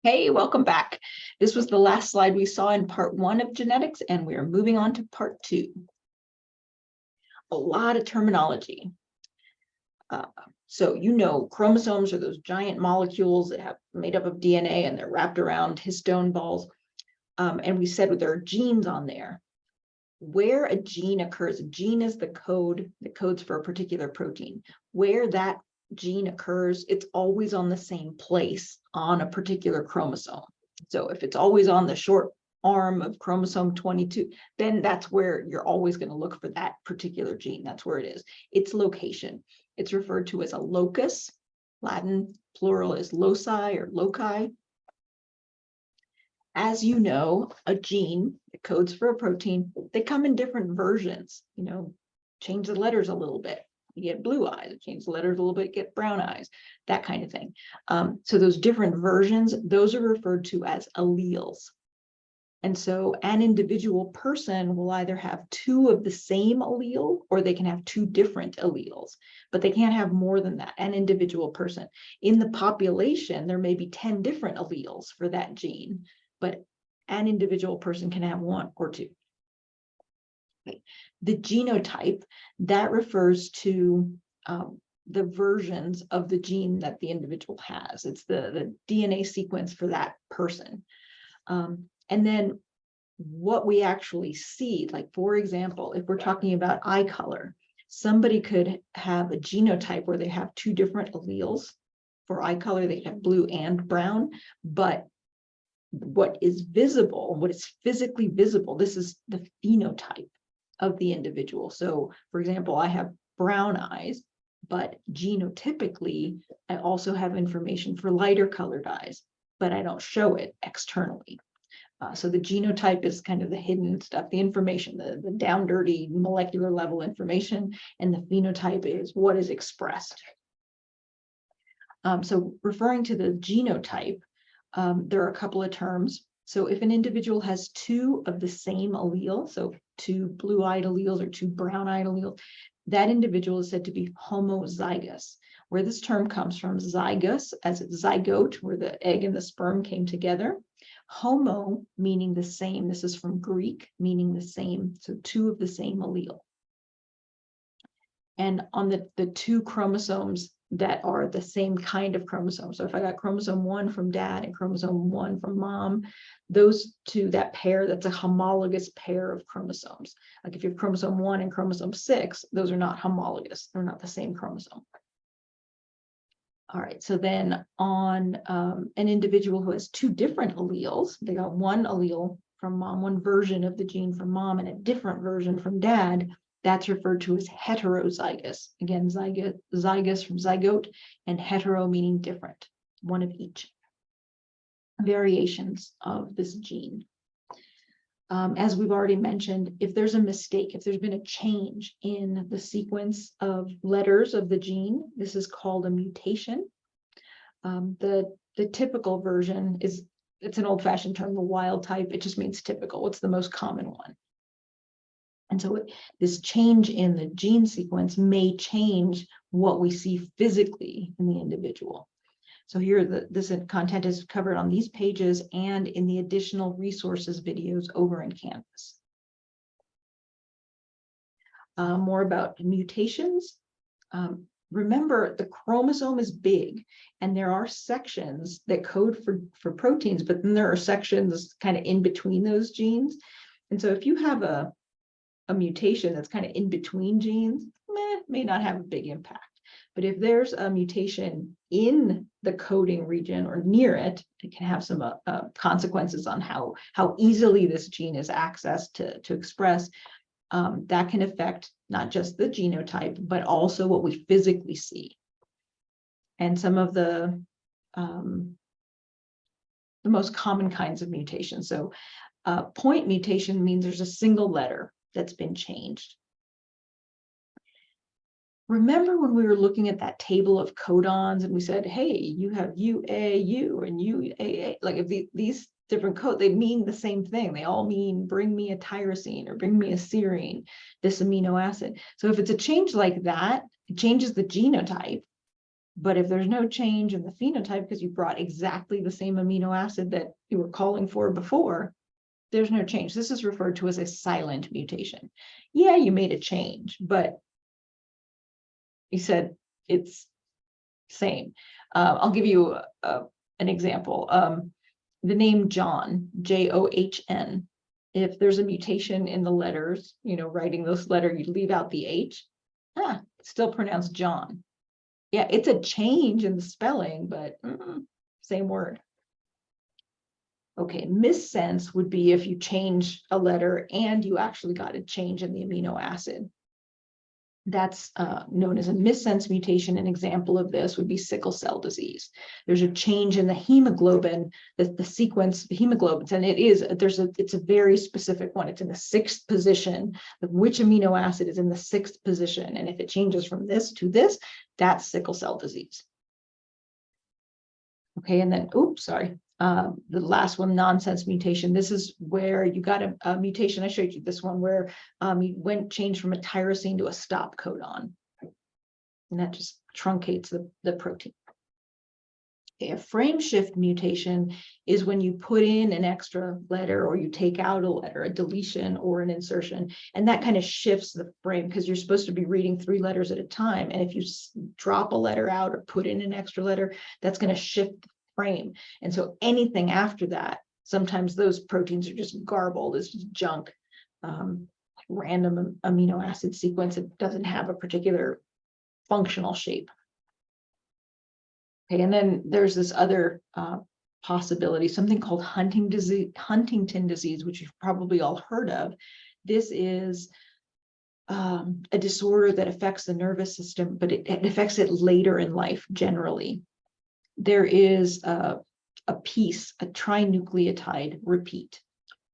Hey, welcome back. This was the last slide we saw in part 1 of genetics, and we are moving on to part 2. A lot of terminology. So chromosomes are those giant molecules that have made up of DNA, and they're wrapped around histone balls. And we said there are genes on there. Where a gene occurs, a gene is the code that codes for a particular protein. Where that gene occurs, it's always on the same place on a particular chromosome. So if it's always on the short arm of chromosome 22, then that's where you're always going to look for that particular gene. That's where it is. Its location. It's referred to as a locus. Latin plural is loci or loci. As you know, a gene that codes for a protein, they come in different versions. Change the letters a little bit, you get blue eyes. Change the letters a little bit, get brown eyes, that kind of thing. So those different versions, those are referred to as alleles. And so an individual person will either have 2 of the same allele, or they can have 2 different alleles, but they can't have more than that, an individual person. In the population, there may be 10 different alleles for that gene, but an individual person can have 1 or 2. The genotype, that refers to the versions of the gene that the individual has. It's the DNA sequence for that person. And then what we actually see, like for example, if we're talking about eye color, somebody could have a genotype where they have 2 different alleles. For eye color, they have blue and brown, but what is visible, what is physically visible, this is the phenotype of the individual. So for example, I have brown eyes, but genotypically, I also have information for lighter colored eyes, but I don't show it externally. So the genotype is kind of the hidden stuff, the information, the down dirty molecular level information, and the phenotype is what is expressed. So referring to the genotype, there are a couple of terms. So if an individual has 2 of the same allele, so 2 blue-eyed alleles or 2 brown-eyed alleles, that individual is said to be homozygous. Where this term comes from, zygous, as it's zygote, where the egg and the sperm came together. Homo, meaning the same. This is from Greek, meaning the same. So 2 of the same allele. And on the 2 chromosomes that are the same kind of chromosome. So if I got chromosome 1 from dad and chromosome 1 from mom, those 2, that pair, that's a homologous pair of chromosomes. Like if you have chromosome 1 and chromosome 6, those are not homologous. They're not the same chromosome. All right, so then on an individual who has 2 different alleles, they got 1 allele from mom, 1 version of the gene from mom, and a different version from dad, that's referred to as heterozygous. Again, zygous from zygote, and hetero meaning different, 1 of each. Variations of this gene. As we've already mentioned, if there's a mistake, if there's been a change in the sequence of letters of the gene, this is called a mutation. The typical version it's an old-fashioned term, the wild type. It just means typical. What's the most common one? And so this change in the gene sequence may change what we see physically in the individual. So here, this content is covered on these pages and in the additional resources videos over in Canvas. More about mutations. Remember, the chromosome is big, and there are sections that code for proteins, but then there are sections kind of in between those genes. And so if you have a mutation that's kind of in between genes, may not have a big impact. But if there's a mutation in the coding region or near it, it can have some consequences on how easily this gene is accessed to express. That can affect not just the genotype, but also what we physically see. And some of the most common kinds of mutations. So point mutation means there's a single letter that's been changed. Remember when we were looking at that table of codons and we said, hey, you have UAU and UAA, like if these different codes, they mean the same thing. They all mean bring me a tyrosine or bring me a serine, this amino acid. So if it's a change like that, it changes the genotype. But if there's no change in the phenotype because you brought exactly the same amino acid that you were calling for before, there's no change. This is referred to as a silent mutation. Yeah, you made a change, but you said it's same. I'll give you an example. The name John, John, if there's a mutation in the letters, writing this letter, you leave out the H, it's still pronounced John. Yeah, it's a change in the spelling, but same word. Okay, missense would be if you change a letter and you actually got a change in the amino acid. That's known as a missense mutation. An example of this would be sickle cell disease. There's a change in the hemoglobin, the sequence, the hemoglobins, and it's a very specific one. It's in the 6th position. Which amino acid is in the 6th position? And if it changes from this to this, that's sickle cell disease. Okay, and then, the last one, nonsense mutation. This is where you got a mutation. I showed you this one where you changed from a tyrosine to a stop codon. And that just truncates the protein. Okay, a frame shift mutation is when you put in an extra letter or you take out a letter, a deletion or an insertion, and that kind of shifts the frame because you're supposed to be reading 3 letters at a time. And if you drop a letter out or put in an extra letter, that's going to shift the frame. And so anything after that, sometimes those proteins are just garbled, it's just junk, random amino acid sequence. It doesn't have a particular functional shape. Okay, and then there's this other possibility, something called Huntington disease, which you've probably all heard of. This is a disorder that affects the nervous system, but it affects it later in life generally. There is a trinucleotide repeat.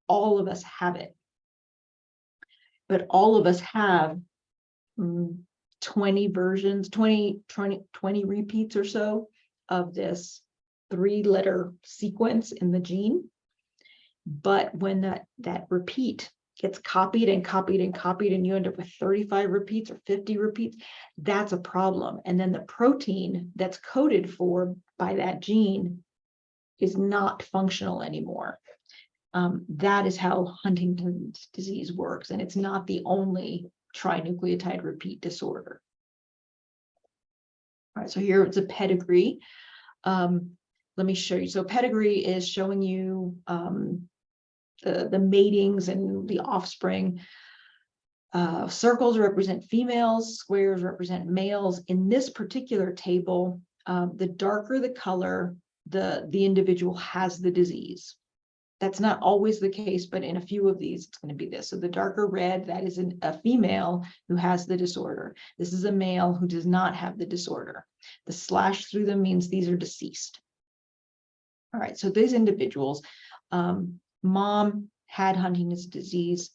All of us have it, but all of us have 20 versions, 20 repeats or so of this 3-letter sequence in the gene. But when that repeat gets copied and copied and copied, and you end up with 35 repeats or 50 repeats, that's a problem. And then the protein that's coded for by that gene is not functional anymore. That is how Huntington's disease works, and it's not the only trinucleotide repeat disorder. All right, so here it's a pedigree. Let me show you. So pedigree is showing you the matings and the offspring. Circles represent females, squares represent males. In this particular table, the darker the color, the individual has the disease. That's not always the case, but in a few of these, it's going to be this. So the darker red, that is a female who has the disorder. This is a male who does not have the disorder. The slash through them means these are deceased. All right, so these individuals, mom had Huntington's disease.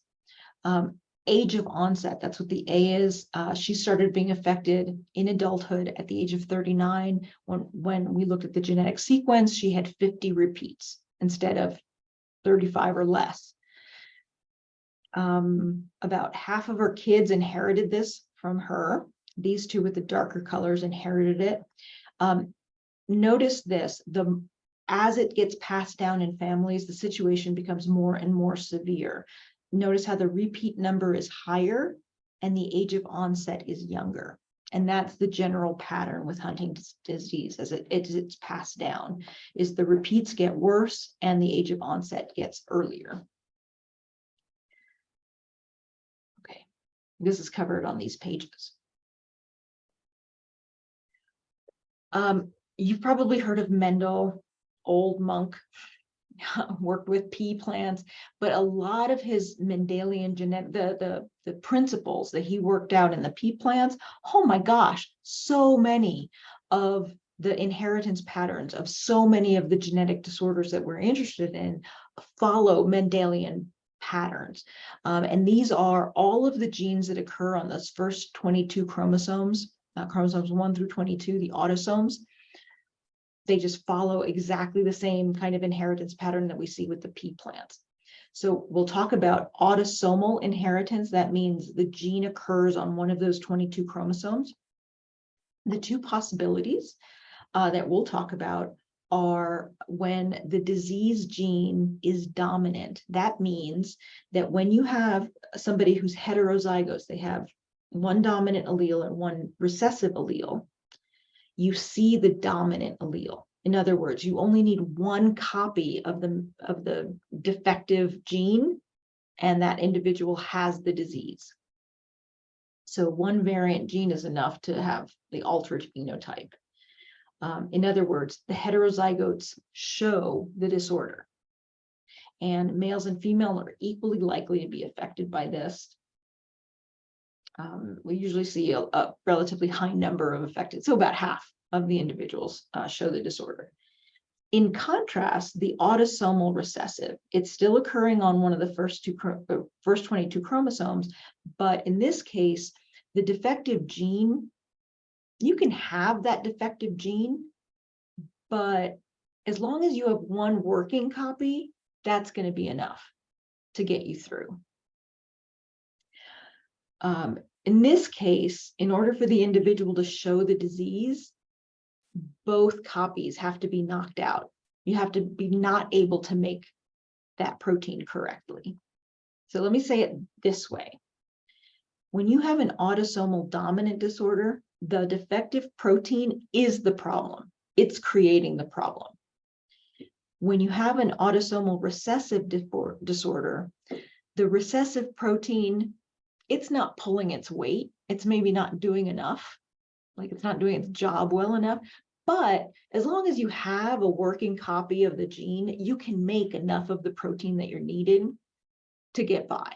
Age of onset, that's what the A is. She started being affected in adulthood at the age of 39. When we looked at the genetic sequence, she had 50 repeats instead of 35 or less. About half of her kids inherited this from her. These two with the darker colors inherited it. Notice this, as it gets passed down in families, the situation becomes more and more severe. Notice how the repeat number is higher and the age of onset is younger. And that's the general pattern with Huntington's disease as it's passed down, is the repeats get worse and the age of onset gets earlier. Okay, this is covered on these pages. You've probably heard of Mendel, old monk, worked with pea plants, but a lot of his Mendelian genetic, the principles that he worked out in the pea plants, oh my gosh, so many of the inheritance patterns of so many of the genetic disorders that we're interested in follow Mendelian patterns. And these are all of the genes that occur on those first 22 chromosomes, chromosomes 1 through 22, the autosomes. They just follow exactly the same kind of inheritance pattern that we see with the pea plants. So we'll talk about autosomal inheritance. That means the gene occurs on one of those 22 chromosomes. The two possibilities that we'll talk about are when the disease gene is dominant. That means that when you have somebody who's heterozygous, they have one dominant allele and one recessive allele, you see the dominant allele. In other words, you only need one copy of the defective gene, and that individual has the disease. So one variant gene is enough to have the altered phenotype. In other words, the heterozygotes show the disorder, and males and females are equally likely to be affected by this. We usually see a relatively high number of affected, so about half of the individuals show the disorder. In contrast, the autosomal recessive, it's still occurring on one of the first 22 chromosomes, but in this case, the defective gene, you can have that defective gene, but as long as you have one working copy, that's going to be enough to get you through. In this case, in order for the individual to show the disease, both copies have to be knocked out. You have to be not able to make that protein correctly. So let me say it this way. When you have an autosomal dominant disorder, the defective protein is the problem. It's creating the problem. When you have an autosomal recessive disorder, the recessive protein, it's not pulling its weight. It's maybe not doing enough, like it's not doing its job well enough. But as long as you have a working copy of the gene, you can make enough of the protein that you're needing to get by.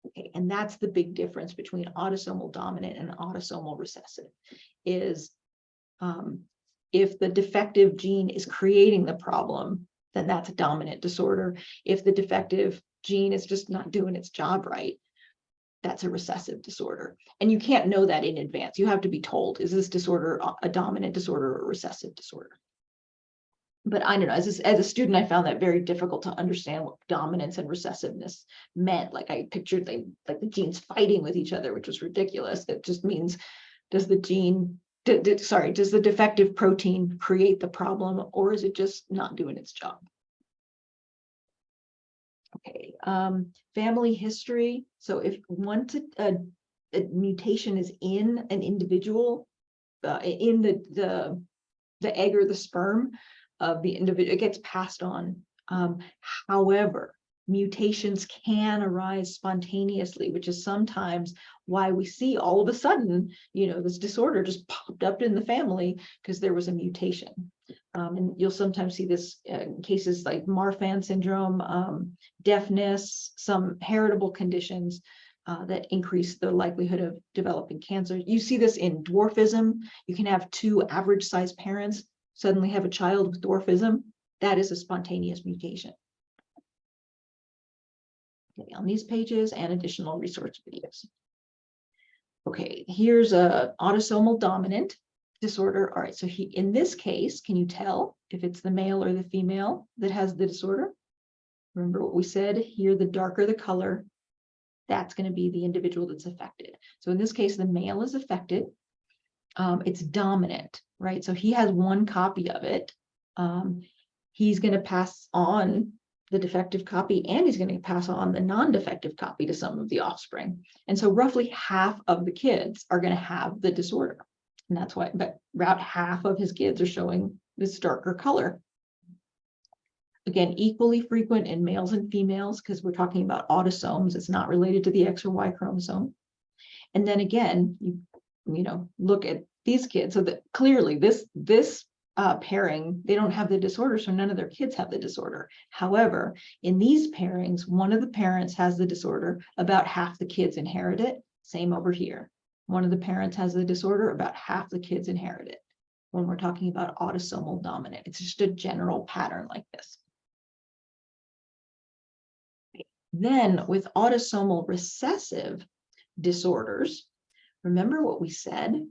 Okay, and that's the big difference between autosomal dominant and autosomal recessive, is if the defective gene is creating the problem, then that's a dominant disorder. If the defective gene is just not doing its job right, that's a recessive disorder. And you can't know that in advance. You have to be told, is this disorder a dominant disorder or a recessive disorder? But I don't know, as a student, I found that very difficult to understand what dominance and recessiveness meant. Like I pictured like the genes fighting with each other, which was ridiculous. It just means, does the gene, does the defective protein create the problem, or is it just not doing its job? Okay, family history. So if once a mutation is in an individual, in the egg or the sperm of the individual, it gets passed on. However, mutations can arise spontaneously, which is sometimes why we see all of a sudden, this disorder just popped up in the family because there was a mutation. And you'll sometimes see this in cases like Marfan syndrome, deafness, some heritable conditions that increase the likelihood of developing cancer. You see this in dwarfism. You can have two average-sized parents suddenly have a child with dwarfism. That is a spontaneous mutation. Okay, on these pages and additional resource videos. Okay, here's a autosomal dominant disorder. All right, so in this case, can you tell if it's the male or the female that has the disorder? Remember what we said here, the darker the color, that's going to be the individual that's affected. So in this case, the male is affected. It's dominant, right? So he has one copy of it. He's going to pass on the defective copy, and he's going to pass on the non-defective copy to some of the offspring. And so roughly half of the kids are going to have the disorder. And that's why, but about half of his kids are showing this darker color. Again, equally frequent in males and females, because we're talking about autosomes. It's not related to the X or Y chromosome. And then again, you look at these kids, so that clearly this pairing, they don't have the disorder, so none of their kids have the disorder. However, in these pairings, one of the parents has the disorder, about half the kids inherit it. Same over here. One of the parents has the disorder, about half the kids inherit it. When we're talking about autosomal dominant, it's just a general pattern like this. Then with autosomal recessive disorders, remember what we said?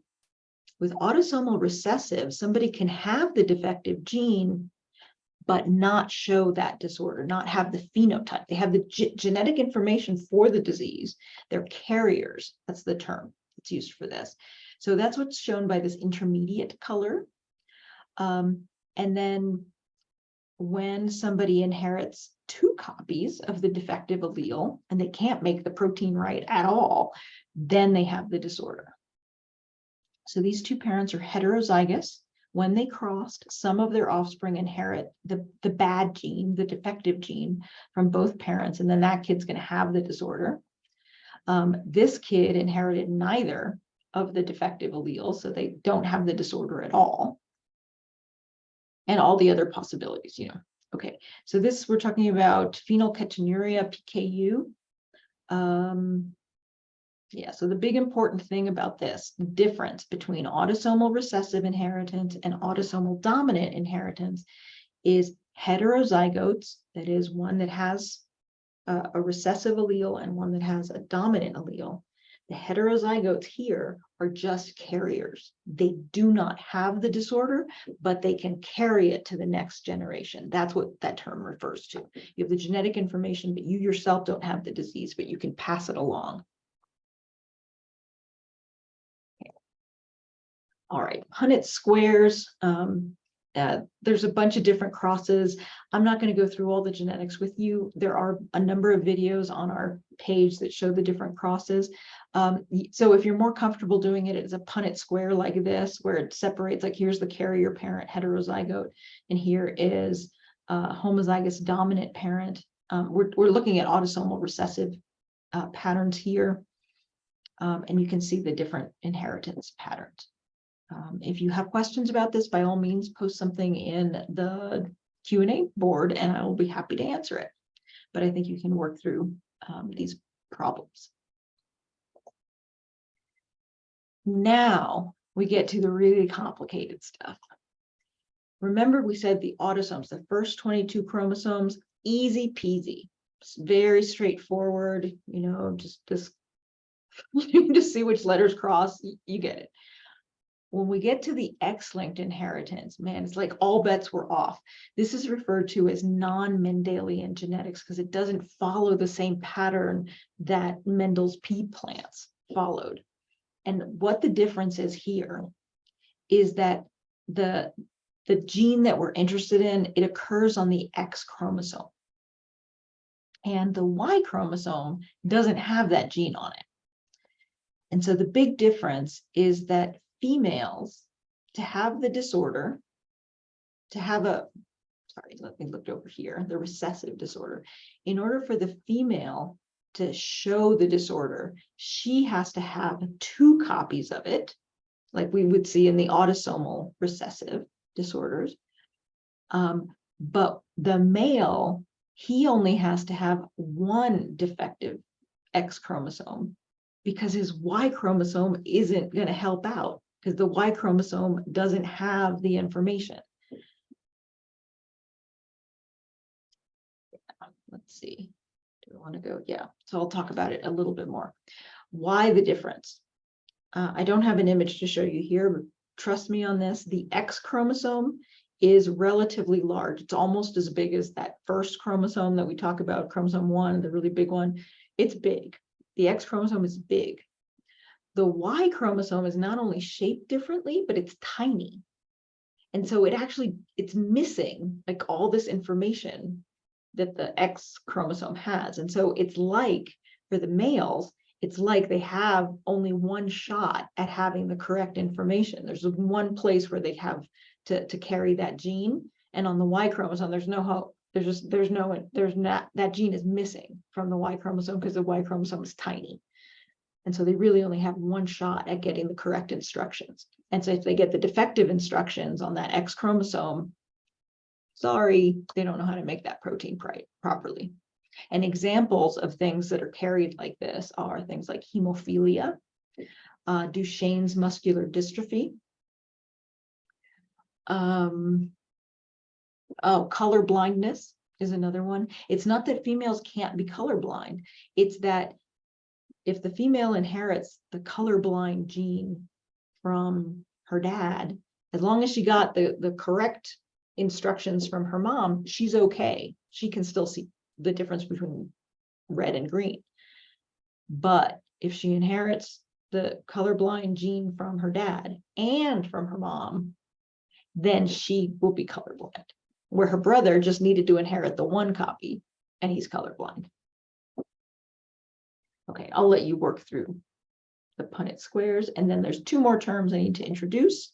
With autosomal recessive, somebody can have the defective gene, but not show that disorder, not have the phenotype. They have the genetic information for the disease. They're carriers. That's the term that's used for this. So that's what's shown by this intermediate color. And then when somebody inherits 2 copies of the defective allele and they can't make the protein right at all, then they have the disorder. So these 2 parents are heterozygous. When they crossed, some of their offspring inherit the bad gene, the defective gene from both parents, and then that kid's going to have the disorder. This kid inherited neither of the defective alleles, so they don't have the disorder at all. And all the other possibilities, you know. Okay, so this, we're talking about phenylketonuria, PKU. Yeah, so the big important thing about this, the difference between autosomal recessive inheritance and autosomal dominant inheritance is heterozygotes, that is one that has a recessive allele and one that has a dominant allele. The heterozygotes here are just carriers. They do not have the disorder, but they can carry it to the next generation. That's what that term refers to. You have the genetic information, but you yourself don't have the disease, but you can pass it along. All right, Punnett squares. There's a bunch of different crosses. I'm not going to go through all the genetics with you. There are a number of videos on our page that show the different crosses. So if you're more comfortable doing it as a Punnett square like this, where it separates, like here's the carrier parent heterozygote, and here is homozygous dominant parent. We're looking at autosomal recessive patterns here, and you can see the different inheritance patterns. If you have questions about this, by all means, post something in the Q&A board and I will be happy to answer it. But I think you can work through these problems. Now we get to the really complicated stuff. Remember, we said the autosomes, the first 22 chromosomes, easy peasy. It's very straightforward, you know, just you just see which letters cross, you get it. When we get to the X-linked inheritance, man, it's like all bets were off. This is referred to as non-Mendelian genetics because it doesn't follow the same pattern that Mendel's pea plants followed. And what the difference is here is that the gene that we're interested in, it occurs on the X chromosome. And the Y chromosome doesn't have that gene on it. And so the big difference is that females, to have the disorder, to have let me look over here, the recessive disorder, in order for the female to show the disorder, she has to have 2 copies of it, like we would see in the autosomal recessive disorders. But the male, he only has to have 1 defective X chromosome because his Y chromosome isn't going to help out, because the Y chromosome doesn't have the information. Let's see. Do I want to go? Yeah. So I'll talk about it a little bit more. Why the difference? I don't have an image to show you here, but trust me on this. The X chromosome is relatively large. It's almost as big as that first chromosome that we talk about, chromosome 1, the really big one. It's big. The X chromosome is big. The Y chromosome is not only shaped differently, but it's tiny. And so it's missing like all this information that the X chromosome has. And so it's like, for the males, it's like they have only 1 shot at having the correct information. There's 1 place where they have to carry that gene. And on the Y chromosome, there's no hope. That gene is missing from the Y chromosome because the Y chromosome is tiny. And so they really only have 1 shot at getting the correct instructions. And so if they get the defective instructions on that X chromosome, sorry, they don't know how to make that protein properly. And examples of things that are carried like this are things like hemophilia, Duchenne's muscular dystrophy, color blindness is another one. It's not that females can't be colorblind. It's that if the female inherits the colorblind gene from her dad, as long as she got the correct instructions from her mom, she's okay. She can still see the difference between red and green. But if she inherits the colorblind gene from her dad and from her mom, then she will be colorblind, where her brother just needed to inherit the one copy and he's colorblind. Okay, I'll let you work through the Punnett squares. And then there's two more terms I need to introduce,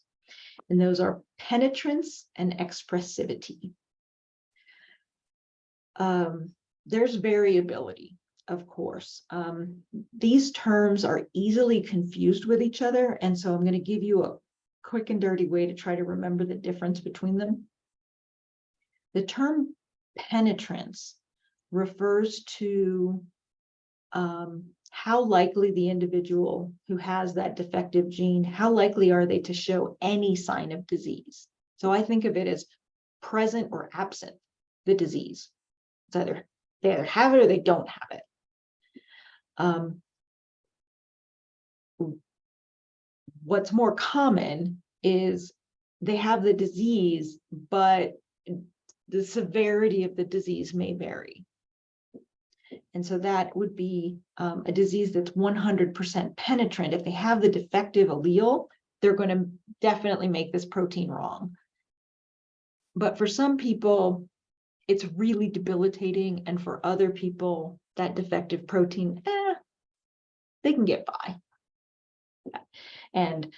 and those are penetrance and expressivity. There's variability, of course. These terms are easily confused with each other, and so I'm going to give you a quick and dirty way to try to remember the difference between them. The term penetrance refers to how likely the individual who has that defective gene, how likely are they to show any sign of disease? So I think of it as present or absent the disease. It's either they either have it or they don't have it. What's more common is they have the disease, but the severity of the disease may vary. And so that would be a disease that's 100% penetrant. If they have the defective allele, they're going to definitely make this protein wrong. But for some people, it's really debilitating. And for other people, that defective protein, they can get by. And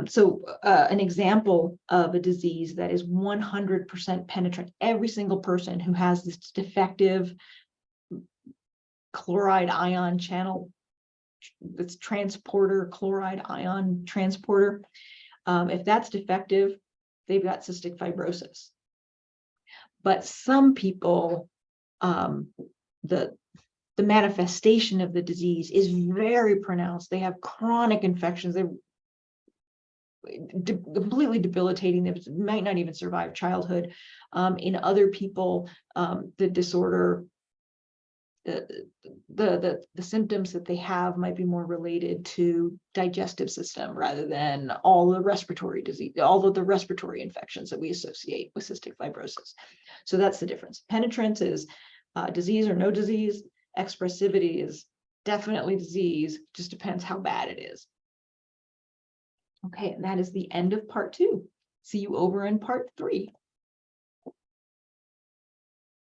so an example of a disease that is 100% penetrant, every single person who has this defective chloride ion channel, this transporter, chloride ion transporter, if that's defective, they've got cystic fibrosis. But some people, the manifestation of the disease is very pronounced. They have chronic infections. They're completely debilitating. They might not even survive childhood. In other people, the disorder, the symptoms that they have might be more related to digestive system rather than all the respiratory disease, all of the respiratory infections that we associate with cystic fibrosis. So that's the difference. Penetrance is disease or no disease. Expressivity is definitely disease, just depends how bad it is. Okay, and that is the end of part 2. See you over in part 3.